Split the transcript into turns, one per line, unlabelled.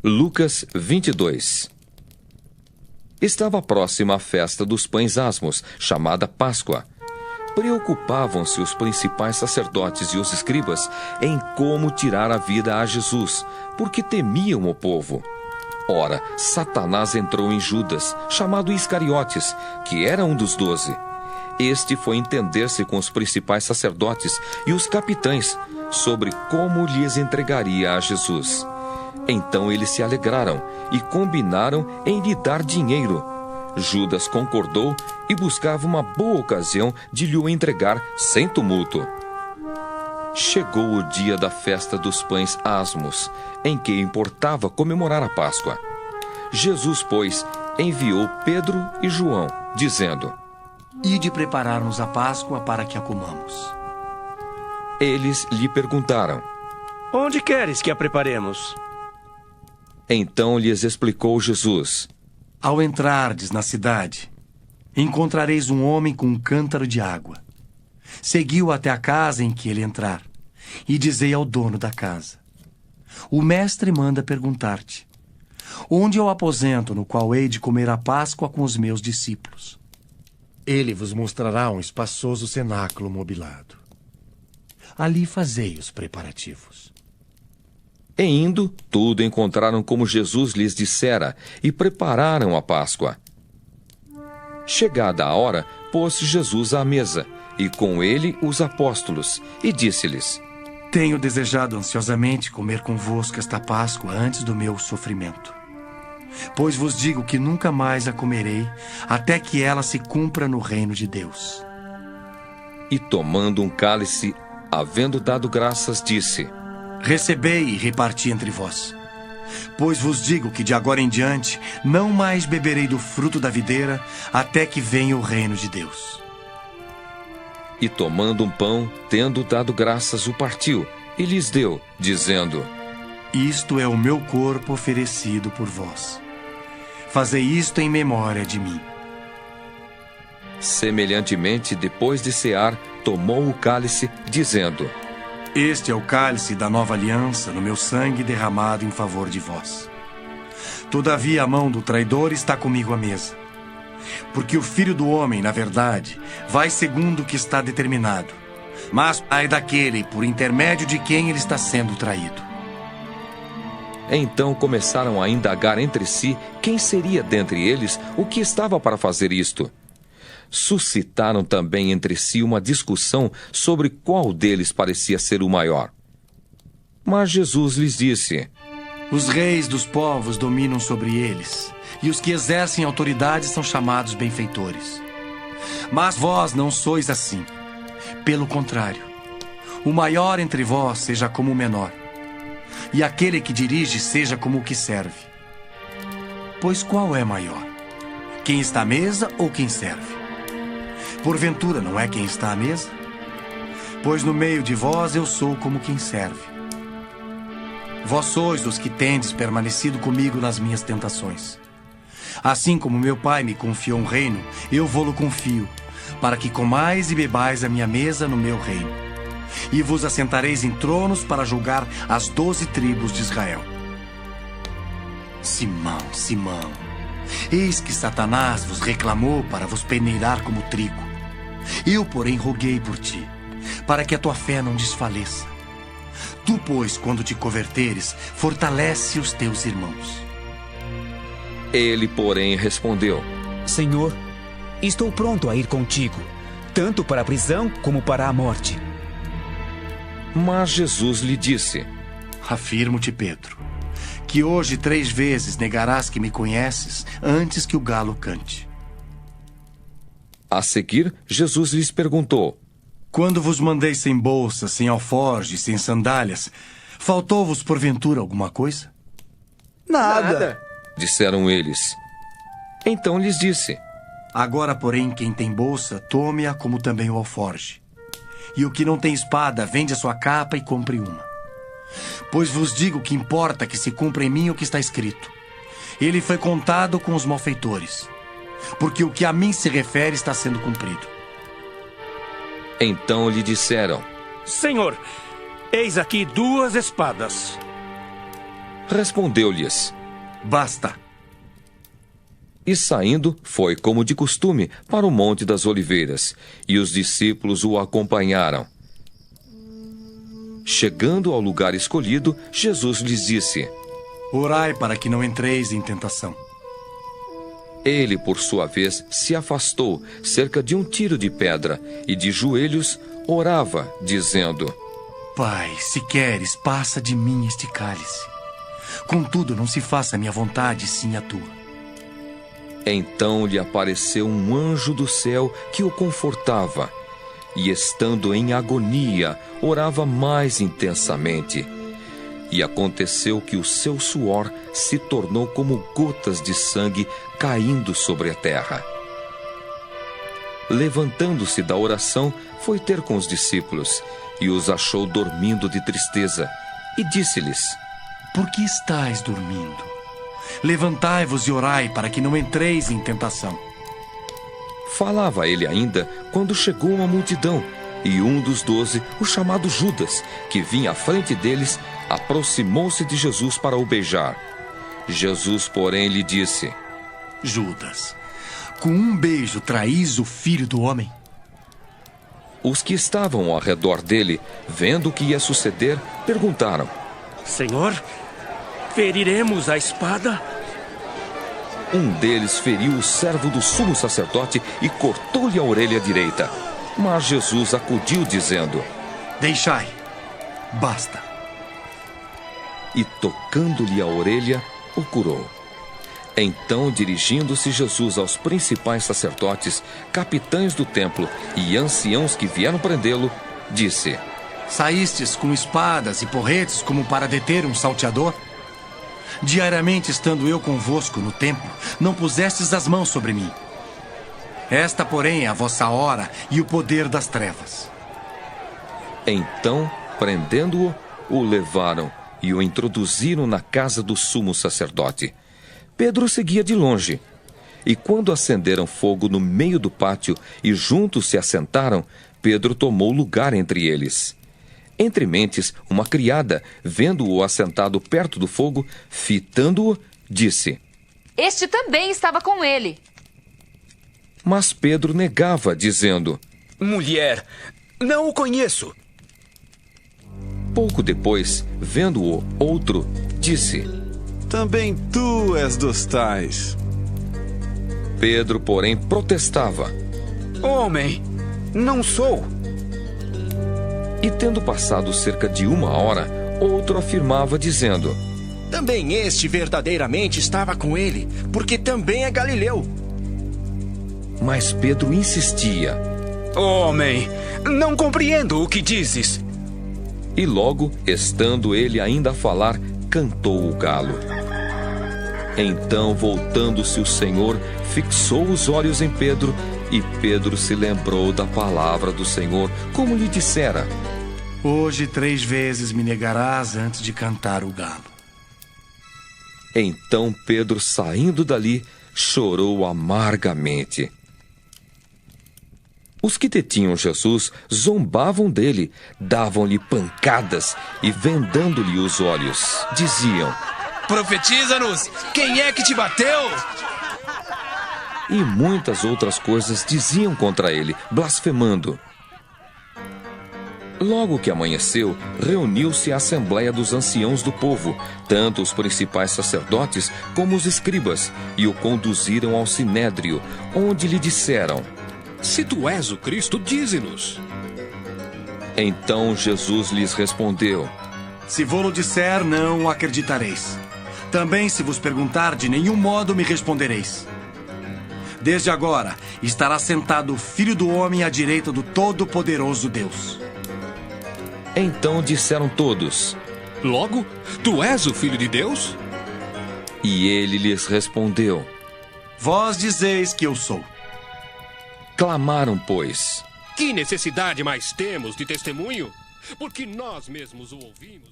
Lucas 22. Estava próxima a festa dos pães asmos, chamada Páscoa. Preocupavam-se os principais sacerdotes e os escribas em como tirar a vida a Jesus, porque temiam o povo. Ora, Satanás entrou em Judas, chamado Iscariotes, que era um dos 12. Este foi entender-se com os principais sacerdotes e os capitães sobre como lhes entregaria a Jesus. Então eles se alegraram e combinaram em lhe dar dinheiro. Judas concordou e buscava uma boa ocasião de lhe o entregar sem tumulto. Chegou o dia da festa dos pães asmos, em que importava comemorar a Páscoa. Jesus, pois, enviou Pedro e João, dizendo:
Ide preparar-nos a Páscoa para que a comamos.
Eles lhe perguntaram:
Onde queres que a preparemos?
Então lhes explicou Jesus:
Ao entrardes na cidade, encontrareis um homem com um cântaro de água. Segui-o até a casa em que ele entrar, e dizei ao dono da casa: O mestre manda perguntar-te: Onde é o aposento no qual hei de comer a Páscoa com os meus discípulos? Ele vos mostrará um espaçoso cenáculo mobilado. Ali fazei os preparativos.
E indo, tudo encontraram como Jesus lhes dissera, e prepararam a Páscoa. Chegada a hora, pôs-se Jesus à mesa, e com ele os apóstolos, e disse-lhes:
Tenho desejado ansiosamente comer convosco esta Páscoa antes do meu sofrimento. Pois vos digo que nunca mais a comerei, até que ela se cumpra no reino de Deus.
E tomando um cálice, havendo dado graças, disse:
Recebei e reparti entre vós. Pois vos digo que de agora em diante não mais beberei do fruto da videira, até que venha o reino de Deus.
E tomando um pão, tendo dado graças, o partiu, e lhes deu, dizendo:
Isto é o meu corpo oferecido por vós. Fazei isto em memória de mim.
Semelhantemente, depois de cear, tomou o cálice, dizendo:
Este é o cálice da nova aliança no meu sangue derramado em favor de vós. Todavia a mão do traidor está comigo à mesa. Porque o Filho do Homem, na verdade, vai segundo o que está determinado. Mas ai daquele por intermédio de quem ele está sendo traído.
Então começaram a indagar entre si quem seria dentre eles o que estava para fazer isto. Suscitaram também entre si uma discussão sobre qual deles parecia ser o maior. Mas Jesus lhes disse:
Os reis dos povos dominam sobre eles, e os que exercem autoridade são chamados benfeitores. Mas vós não sois assim. Pelo contrário, o maior entre vós seja como o menor, e aquele que dirige seja como o que serve. Pois qual é maior? Quem está à mesa ou quem serve? Porventura não é quem está à mesa? Pois no meio de vós eu sou como quem serve. Vós sois os que tendes permanecido comigo nas minhas tentações. Assim como meu Pai me confiou um reino, eu vô-lo confio, para que comais e bebais a minha mesa no meu reino. E vos assentareis em tronos para julgar as 12 tribos de Israel. Simão, Simão, eis que Satanás vos reclamou para vos peneirar como trigo. Eu, porém, roguei por ti, para que a tua fé não desfaleça. Tu, pois, quando te converteres, fortalece os teus irmãos.
Ele, porém, respondeu:
Senhor, estou pronto a ir contigo, tanto para a prisão como para a morte.
Mas Jesus lhe disse:
Afirmo-te, Pedro, que hoje 3 vezes negarás que me conheces antes que o galo cante.
A seguir, Jesus lhes perguntou:
Quando vos mandei sem bolsa, sem alforje, sem sandálias, faltou-vos porventura alguma coisa?
Nada.
disseram eles. Então lhes disse:
Agora, porém, quem tem bolsa, tome-a como também o alforje. E o que não tem espada, vende a sua capa e compre uma. Pois vos digo que importa que se cumpra em mim o que está escrito. Ele foi contado com os malfeitores, porque o que a mim se refere está sendo cumprido.
Então lhe disseram:
Senhor, eis aqui 2 espadas.
Respondeu-lhes:
Basta.
E saindo, foi como de costume para o Monte das Oliveiras, e os discípulos o acompanharam. Chegando ao lugar escolhido, Jesus lhes disse:
Orai para que não entreis em tentação.
Ele, por sua vez, se afastou cerca de um tiro de pedra e de joelhos orava, dizendo:
Pai, se queres, passa de mim este cálice. Contudo, não se faça a minha vontade, sim a tua.
Então lhe apareceu um anjo do céu que o confortava, e estando em agonia, orava mais intensamente. E aconteceu que o seu suor se tornou como gotas de sangue caindo sobre a terra. Levantando-se da oração, foi ter com os discípulos, e os achou dormindo de tristeza, e disse-lhes:
Por que estáis dormindo? Levantai-vos e orai para que não entreis em tentação.
Falava ele ainda quando chegou uma multidão, e um dos 12, o chamado Judas, que vinha à frente deles, aproximou-se de Jesus para o beijar. Jesus, porém, lhe disse:
Judas, com um beijo traís o Filho do Homem?
Os que estavam ao redor dele, vendo o que ia suceder, perguntaram:
Senhor, feriremos a espada?
Um deles feriu o servo do sumo sacerdote e cortou-lhe a orelha direita. Mas Jesus acudiu, dizendo:
Deixai, basta.
E tocando-lhe a orelha, o curou. Então, dirigindo-se Jesus aos principais sacerdotes, capitães do templo e anciãos que vieram prendê-lo, disse:
Saístes com espadas e porretes como para deter um salteador? Diariamente estando eu convosco no templo, não pusestes as mãos sobre mim. Esta, porém, é a vossa hora e o poder das trevas.
Então, prendendo-o, o levaram e o introduziram na casa do sumo sacerdote. Pedro seguia de longe. E quando acenderam fogo no meio do pátio e juntos se assentaram, Pedro tomou lugar entre eles. Entre mentes, uma criada, vendo-o assentado perto do fogo, fitando-o, disse:
Este também estava com ele.
Mas Pedro negava, dizendo:
Mulher, não o conheço.
Pouco depois, vendo-o outro, disse:
Também tu és dos tais.
Pedro, porém, protestava.
Homem, não sou.
E tendo passado cerca de 1 hora, outro afirmava, dizendo:
Também este verdadeiramente estava com ele, porque também é galileu.
Mas Pedro insistia.
Homem, não compreendo o que dizes.
E logo, estando ele ainda a falar, cantou o galo. Então, voltando-se o Senhor, fixou os olhos em Pedro, e Pedro se lembrou da palavra do Senhor, como lhe dissera:
Hoje 3 vezes me negarás antes de cantar o galo.
Então Pedro, saindo dali, chorou amargamente. Os que detinham Jesus zombavam dele, davam-lhe pancadas e, vendando-lhe os olhos, diziam:
Profetiza-nos! Quem é que te bateu?
E muitas outras coisas diziam contra ele, blasfemando. Logo que amanheceu, reuniu-se a assembleia dos anciãos do povo, tanto os principais sacerdotes como os escribas, e o conduziram ao sinédrio, onde lhe disseram:
Se tu és o Cristo, dize-nos.
Então Jesus lhes respondeu:
Se vou-lo disser, não o acreditareis. Também, se vos perguntar, de nenhum modo me respondereis. Desde agora, estará sentado o Filho do Homem à direita do Todo-Poderoso Deus.
Então disseram todos:
Logo, tu és o Filho de Deus?
E ele lhes respondeu:
Vós dizeis que eu sou.
Clamaram, pois:
Que necessidade mais temos de testemunho? Porque nós mesmos o ouvimos.